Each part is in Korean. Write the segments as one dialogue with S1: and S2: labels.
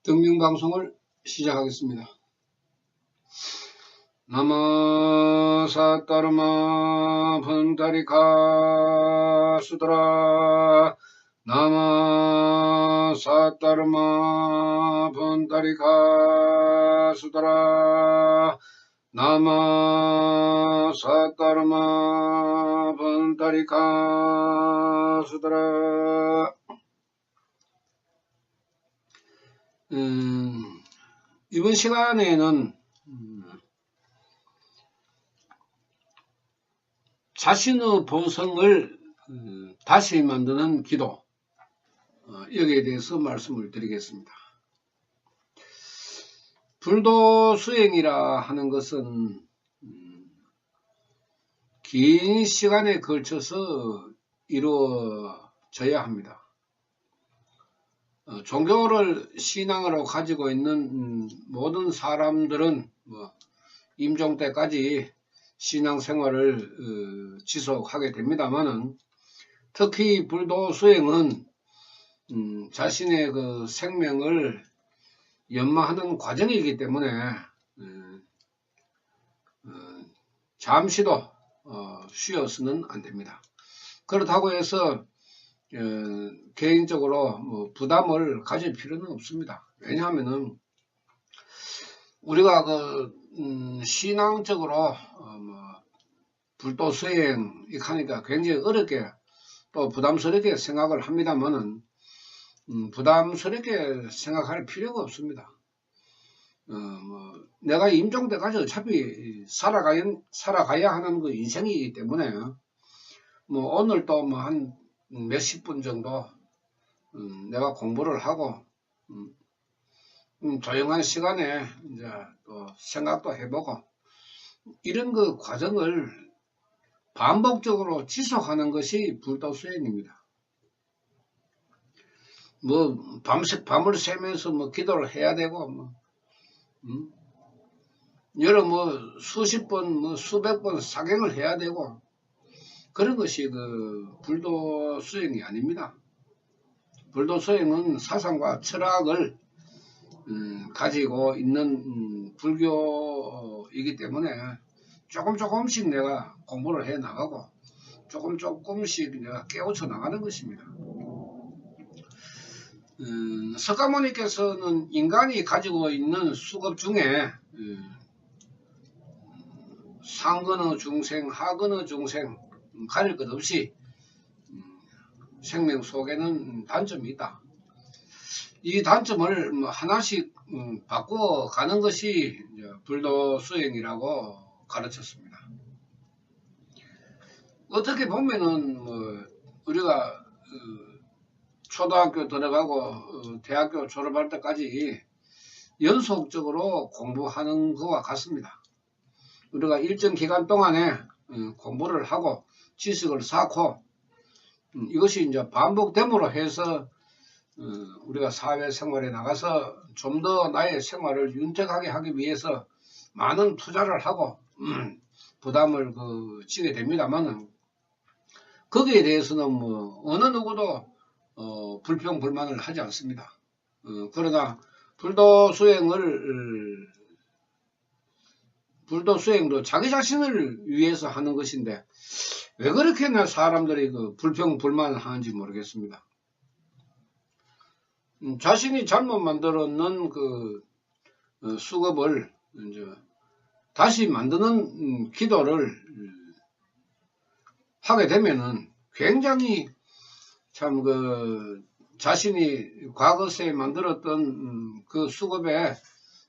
S1: 등명방송을 시작하겠습니다. 나마 사따르마 분다리카 수드라 나마 사따르마 분다리카 수드라 나마 사따르마 분다리카 수드라. 이번 시간에는 자신의 본성을 다시 만드는 기도, 여기에 대해서 말씀을 드리겠습니다. 불도 수행이라 하는 것은 긴 시간에 걸쳐서 이루어져야 합니다. 종교를 신앙으로 가지고 있는 모든 사람들은 임종 때까지 신앙생활을 지속하게 됩니다만은, 특히 불도 수행은 자신의 그 생명을 연마하는 과정이기 때문에 잠시도 쉬어서는 안 됩니다. 그렇다고 해서 개인적으로 부담을 가질 필요는 없습니다. 왜냐하면은 우리가 신앙적으로 불도 수행 이렇게 하니까 굉장히 어렵게 또 부담스럽게 생각을 합니다만은 부담스럽게 생각할 필요가 없습니다. 내가 임종 때까지 어차피 살아가야 하는 그 인생이기 때문에 오늘 또 한 몇십 분 정도 내가 공부를 하고 조용한 시간에 이제 또 생각도 해보고 이런 그 과정을 반복적으로 지속하는 것이 불도 수행입니다. 밤을 새면서 기도를 해야 되고 여러 수십 번 수백 번 사경을 해야 되고 그런 것이 불도 수행이 아닙니다. 불도 수행은 사상과 철학을 가지고 있는 불교이기 때문에 조금씩 내가 공부를 해 나가고 조금씩 내가 깨우쳐 나가는 것입니다. 석가모니께서는 인간이 가지고 있는 수급 중에 상근의 중생, 하근의 중생 가릴 것 없이 생명 속에는 단점이 있다. 이 단점을 하나씩 바꿔가는 것이 불도 수행이라고 가르쳤습니다. 어떻게 보면은 우리가 초등학교 들어가고 대학교 졸업할 때까지 연속적으로 공부하는 것과 같습니다. 우리가 일정 기간 동안에 공부를 하고 지식을 쌓고 이것이 이제 반복됨으로 해서 우리가 사회생활에 나가서 좀 더 나의 생활을 윤택하게 하기 위해서 많은 투자를 하고 부담을 지게 됩니다만은 거기에 대해서는 어느 누구도 불평불만을 하지 않습니다. 그러나 불도 수행도 자기 자신을 위해서 하는 것인데 왜 그렇게 사람들이 불평불만을 하는지 모르겠습니다. 자신이 잘못 만들어 놓은 수급을 이제 다시 만드는 기도를 하게 되면은 굉장히 참 자신이 과거에 만들었던 그 수급에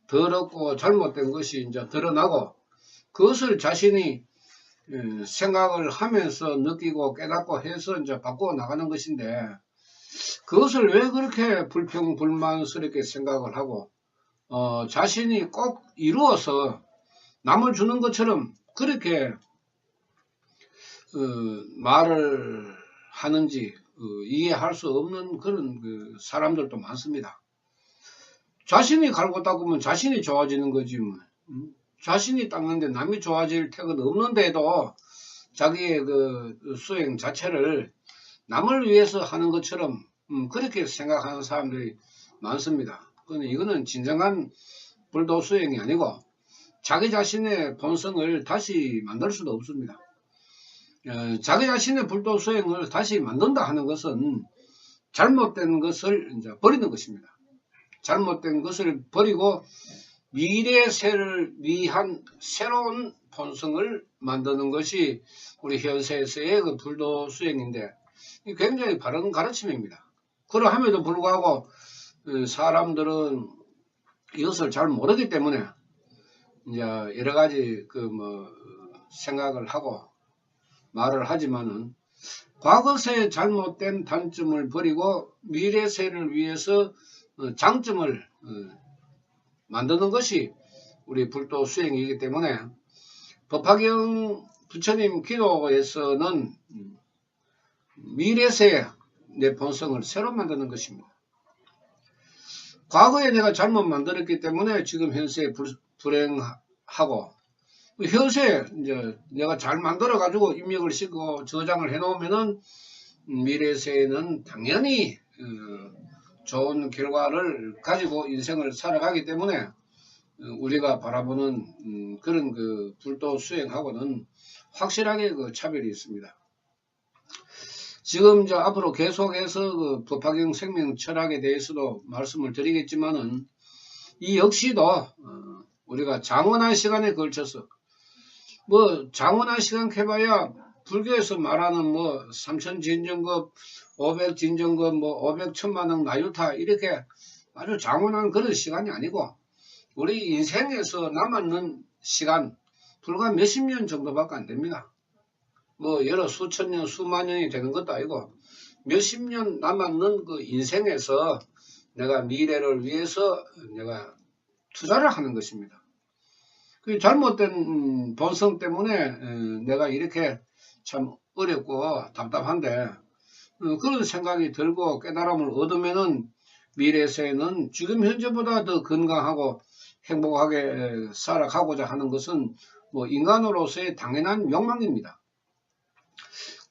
S1: 더럽고 잘못된 것이 이제 드러나고 그것을 자신이 생각을 하면서 느끼고 깨닫고 해서 이제 바꾸어 나가는 것인데 그것을 왜 그렇게 불평불만스럽게 생각을 하고 자신이 꼭 이루어서 남을 주는 것처럼 그렇게 말을 하는지 이해할 수 없는 그런 사람들도 많습니다. 자신이 갈고 닦으면 자신이 좋아지는 거지 자신이 닦는데 남이 좋아질 택은 없는데도 자기의 수행 자체를 남을 위해서 하는 것처럼 그렇게 생각하는 사람들이 많습니다. 근데 이거는 진정한 불도 수행이 아니고 자기 자신의 본성을 다시 만들 수도 없습니다. 자기 자신의 불도 수행을 다시 만든다 하는 것은 잘못된 것을 이제 버리는 것입니다. 잘못된 것을 버리고 미래 세를 위한 새로운 본성을 만드는 것이 우리 현세에서의 그 불도 수행인데 굉장히 바른 가르침입니다. 그러함에도 불구하고 사람들은 이것을 잘 모르기 때문에 이제 여러 가지 생각을 하고 말을 하지만은 과거세의 잘못된 단점을 버리고 미래세를 위해서 장점을 만드는 것이 우리 불도 수행이기 때문에 법화경 부처님 기도에서는 미래세 내 본성을 새로 만드는 것입니다. 과거에 내가 잘못 만들었기 때문에 지금 현세에 불행하고 현세 이제 내가 잘 만들어 가지고 입력을 시키고 저장을 해 놓으면은 미래세에는 당연히 좋은 결과를 가지고 인생을 살아가기 때문에 우리가 바라보는 그런 그 불도 수행하고는 확실하게 그 차별이 있습니다. 지금 이제 앞으로 계속해서 그 법화경 생명 철학에 대해서도 말씀을 드리겠지만은 이 역시도 우리가 장원한 시간에 걸쳐서 장원한 시간 해봐야 불교에서 말하는 3000진정급 500진정급 500천만억 나유타 이렇게 아주 장원한 그런 시간이 아니고 우리 인생에서 남았는 시간 불과 몇십 년 정도밖에 안 됩니다. 여러 수천 년 수만 년이 되는 것도 아니고 몇십 년 남았는 그 인생에서 내가 미래를 위해서 내가 투자를 하는 것입니다. 그 잘못된 본성 때문에 내가 이렇게 참 어렵고 답답한데 그런 생각이 들고 깨달음을 얻으면은 미래세에는 지금 현재보다 더 건강하고 행복하게 살아가고자 하는 것은 인간으로서의 당연한 욕망입니다.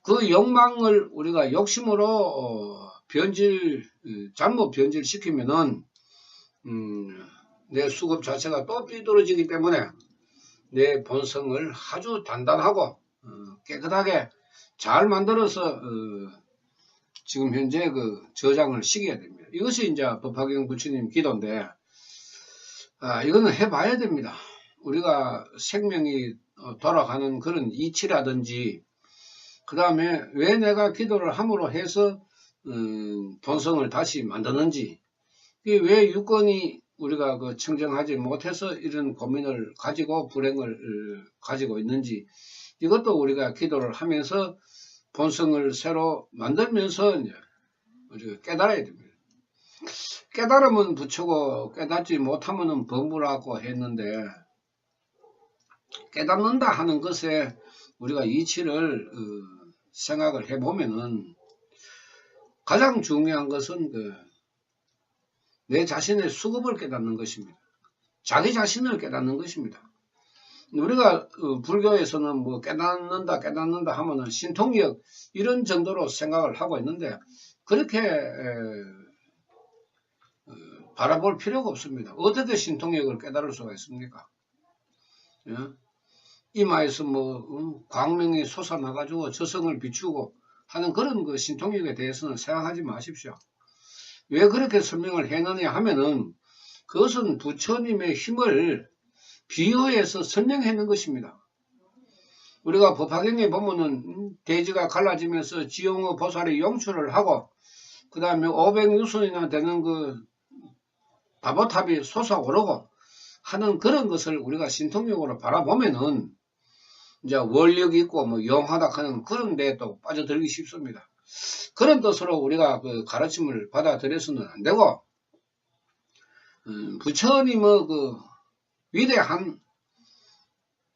S1: 그 욕망을 우리가 욕심으로 잘못 변질시키면은 내 수급 자체가 또 삐뚤어지기 때문에 내 본성을 아주 단단하고 깨끗하게 잘 만들어서 지금 현재 그 저장을 시켜야 됩니다. 이것이 이제 법화경 부처님 기도인데 이거는 해봐야 됩니다. 우리가 생명이 돌아가는 그런 이치라든지 그 다음에 왜 내가 기도를 함으로 해서 본성을 다시 만드는지 왜 유권이 우리가 그 청정하지 못해서 이런 고민을 가지고 불행을 가지고 있는지 이것도 우리가 기도를 하면서 본성을 새로 만들면서 이제 우리가 깨달아야 됩니다. 깨달으면 부처고 깨닫지 못하면 범부라고 했는데 깨닫는다 하는 것에 우리가 이치를 생각을 해보면은 가장 중요한 것은 내 자신의 수급을 깨닫는 것입니다. 자기 자신을 깨닫는 것입니다. 우리가 불교에서는 깨닫는다 하면은 신통력 이런 정도로 생각을 하고 있는데 그렇게 바라볼 필요가 없습니다. 어떻게 신통력을 깨달을 수가 있습니까? 예? 이마에서 광명이 솟아나가지고 저성을 비추고 하는 그런 그 신통력에 대해서는 생각하지 마십시오. 왜 그렇게 설명을 했느냐 하면은 그것은 부처님의 힘을 비유해서 설명하는 것입니다. 우리가 법화경에 보면은 대지가 갈라지면서 지용의 보살이 용출을 하고 그 다음에 500유순이나 되는 그 다보탑이 솟아오르고 하는 그런 것을 우리가 신통력으로 바라보면은 이제 원력이 있고 영하다 하는 그런 데에 또 빠져들기 쉽습니다. 그런 뜻으로 우리가 그 가르침을 받아들여서는 안 되고 부처님의 그 위대한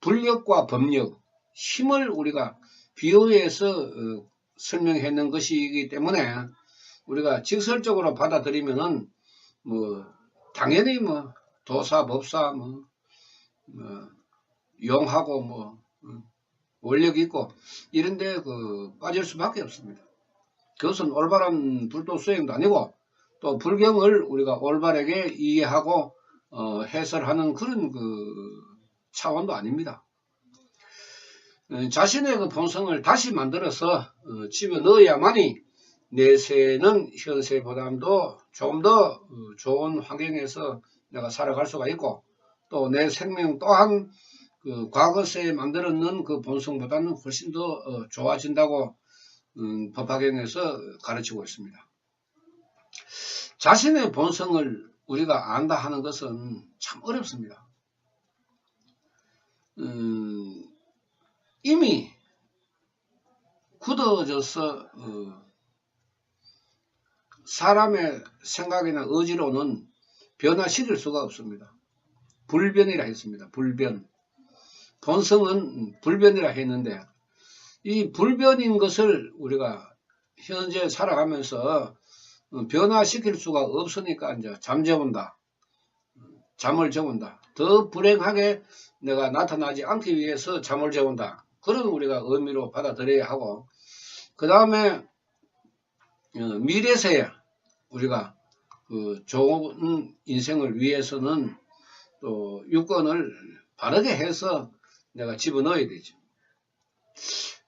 S1: 불력과 법력, 힘을 우리가 비유해서 설명했는 것이기 때문에 우리가 직설적으로 받아들이면은 당연히 도사, 법사, 용하고 원력이 있고 이런데 빠질 수밖에 없습니다. 그것은 올바른 불도 수행도 아니고 또 불경을 우리가 올바르게 이해하고 해설하는 그런 차원도 아닙니다. 자신의 그 본성을 다시 만들어서 집어넣어야만이 내세는 현세보다도 좀 더 좋은 환경에서 내가 살아갈 수가 있고, 또 내 생명 또한 그 과거세에 만들었는 그 본성보다는 훨씬 더 좋아진다고 법화경에서 가르치고 있습니다. 자신의 본성을 우리가 안다 하는 것은 참 어렵습니다. 이미 굳어져서 사람의 생각이나 의지로는 변화시킬 수가 없습니다. 불변이라 했습니다. 불변. 본성은 불변이라 했는데, 이 불변인 것을 우리가 현재 살아가면서 변화시킬 수가 없으니까 이제 잠재운다. 잠을 재운다. 더 불행하게 내가 나타나지 않기 위해서 잠을 재운다. 그런 우리가 의미로 받아들여야 하고, 그 다음에 미래세에 우리가 그 좋은 인생을 위해서는 또 유권을 바르게 해서 내가 집어넣어야 되죠.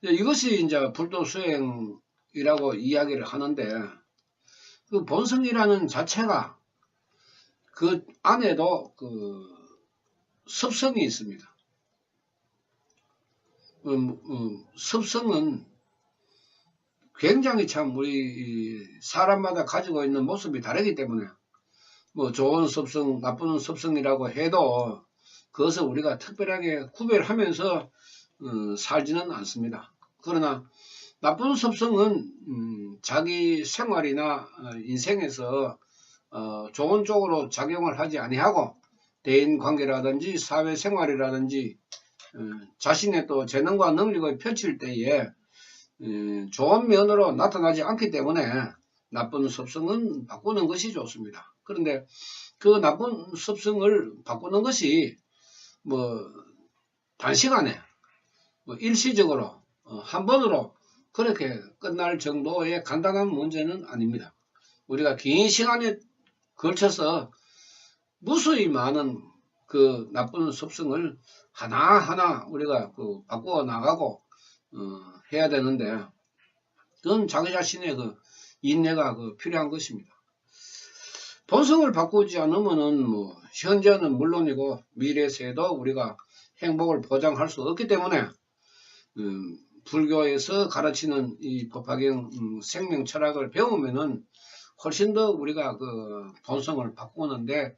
S1: 이것이 이제 불도수행이라고 이야기를 하는데, 그 본성이라는 자체가 그 안에도 그 습성이 있습니다. 습성은 굉장히 참 우리 사람마다 가지고 있는 모습이 다르기 때문에 뭐 좋은 습성, 나쁜 습성이라고 해도 그것을 우리가 특별하게 구별하면서 살지는 않습니다. 그러나 나쁜 습성은 자기 생활이나 인생에서 좋은 쪽으로 작용을 하지 아니하고 대인관계라든지 사회생활이라든지 자신의 또 재능과 능력을 펼칠 때에 좋은 면으로 나타나지 않기 때문에 나쁜 습성은 바꾸는 것이 좋습니다. 그런데 그 나쁜 습성을 바꾸는 것이 뭐 단시간에 뭐 일시적으로 한 번으로 그렇게 끝날 정도의 간단한 문제는 아닙니다. 우리가 긴 시간에 걸쳐서 무수히 많은 그 나쁜 습성을 하나하나 우리가 바꾸어 나가고 해야 되는데, 그건 자기 자신의 그 인내가 필요한 것입니다. 본성을 바꾸지 않으면은 뭐 현재는 물론이고 미래세에도 우리가 행복을 보장할 수 없기 때문에 불교에서 가르치는 이 법화경 생명 철학을 배우면은 훨씬 더 우리가 그 본성을 바꾸는데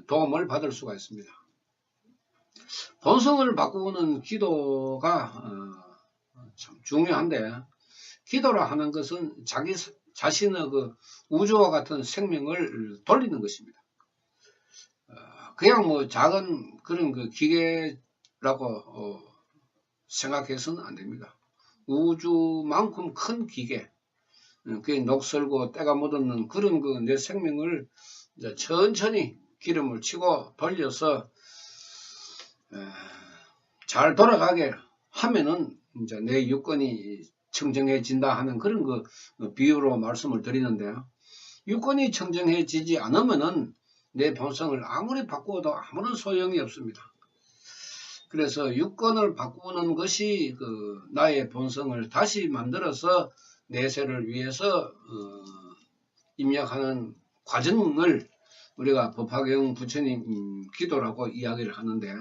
S1: 도움을 받을 수가 있습니다. 본성을 바꾸는 기도가 참 중요한데, 기도라 하는 것은 자기 자신의 그 우주와 같은 생명을 돌리는 것입니다. 그냥 뭐 작은 그런 그 기계라고 생각해서는 안 됩니다. 우주만큼 큰 기계, 그게 녹슬고 때가 묻었는 그런 그 내 생명을 이제 천천히 기름을 치고 돌려서 잘 돌아가게 하면은 이제 내 유권이 청정해진다 하는 그런 그 비유로 말씀을 드리는데요. 유권이 청정해지지 않으면은 내 본성을 아무리 바꾸어도 아무런 소용이 없습니다. 그래서 유권을 바꾸는 것이 나의 본성을 다시 만들어서 내세를 위해서 입력하는 과정을 우리가 법화경 부처님 기도라고 이야기를 하는데,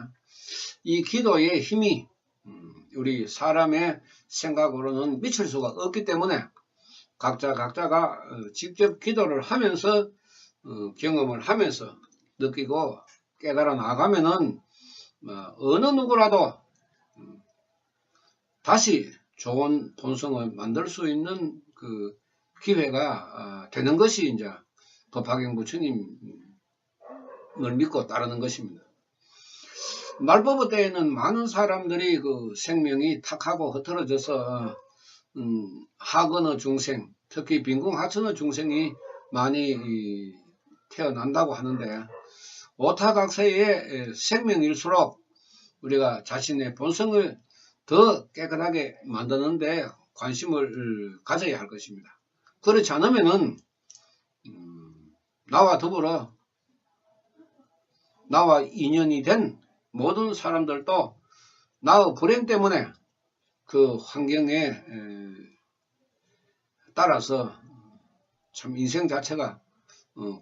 S1: 이 기도의 힘이 우리 사람의 생각으로는 미칠 수가 없기 때문에 각자가 직접 기도를 하면서 경험을 하면서 느끼고 깨달아 나가면은 어느 누구라도 다시 좋은 본성을 만들 수 있는 그 기회가 되는 것이 이제 법화경 부처님을 믿고 따르는 것입니다. 말법의 때에는 많은 사람들이 그 생명이 탁하고 흐트러져서 하거나 중생, 특히 빈궁하천의 중생이 많이 태어난다고 하는데, 오타각세의 생명일수록 우리가 자신의 본성을 더 깨끗하게 만드는데 관심을 가져야 할 것입니다. 그렇지 않으면은 나와 더불어 나와 인연이 된 모든 사람들도 나의 불행 때문에 그 환경에 따라서 참 인생 자체가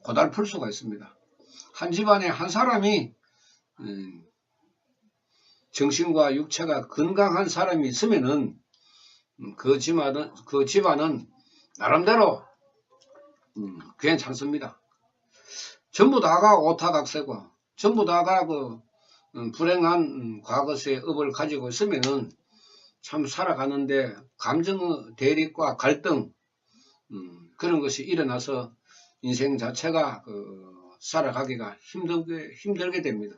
S1: 고달플 수가 있습니다. 한 집안에 한 사람이 정신과 육체가 건강한 사람이 있으면은 그 집안은 나름대로 괜찮습니다. 전부 다가 오타각세고 전부 다가 그 불행한 과거의 업을 가지고 있으면은 참 살아가는데 감정의 대립과 갈등 그런 것이 일어나서 인생 자체가 살아가기가 힘들게 됩니다.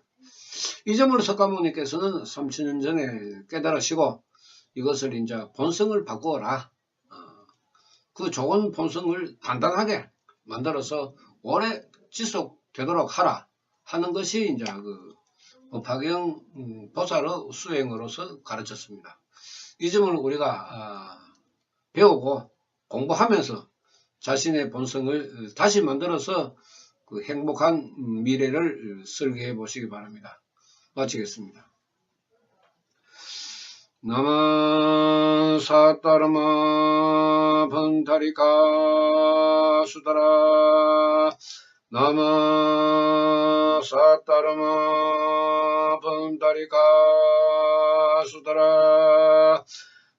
S1: 이 점을 석가모니께서는 3000년 전에 깨달으시고 이것을 이제 본성을 바꾸어라. 그 좋은 본성을 단단하게 만들어서 오래 지속되도록 하라 하는 것이 이제 그 법화경 보살의 수행으로서 가르쳤습니다. 이 점을 우리가 배우고 공부하면서 자신의 본성을 다시 만들어서 그 행복한 미래를 설계해 보시기 바랍니다. 마치겠습니다. 나마 사따르마 번타리카 수다라 나마 사따르마 번타리카 수다라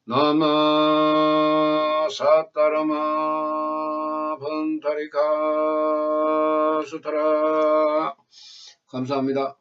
S1: 나마 사따르마 번타리카 수다라 감사합니다.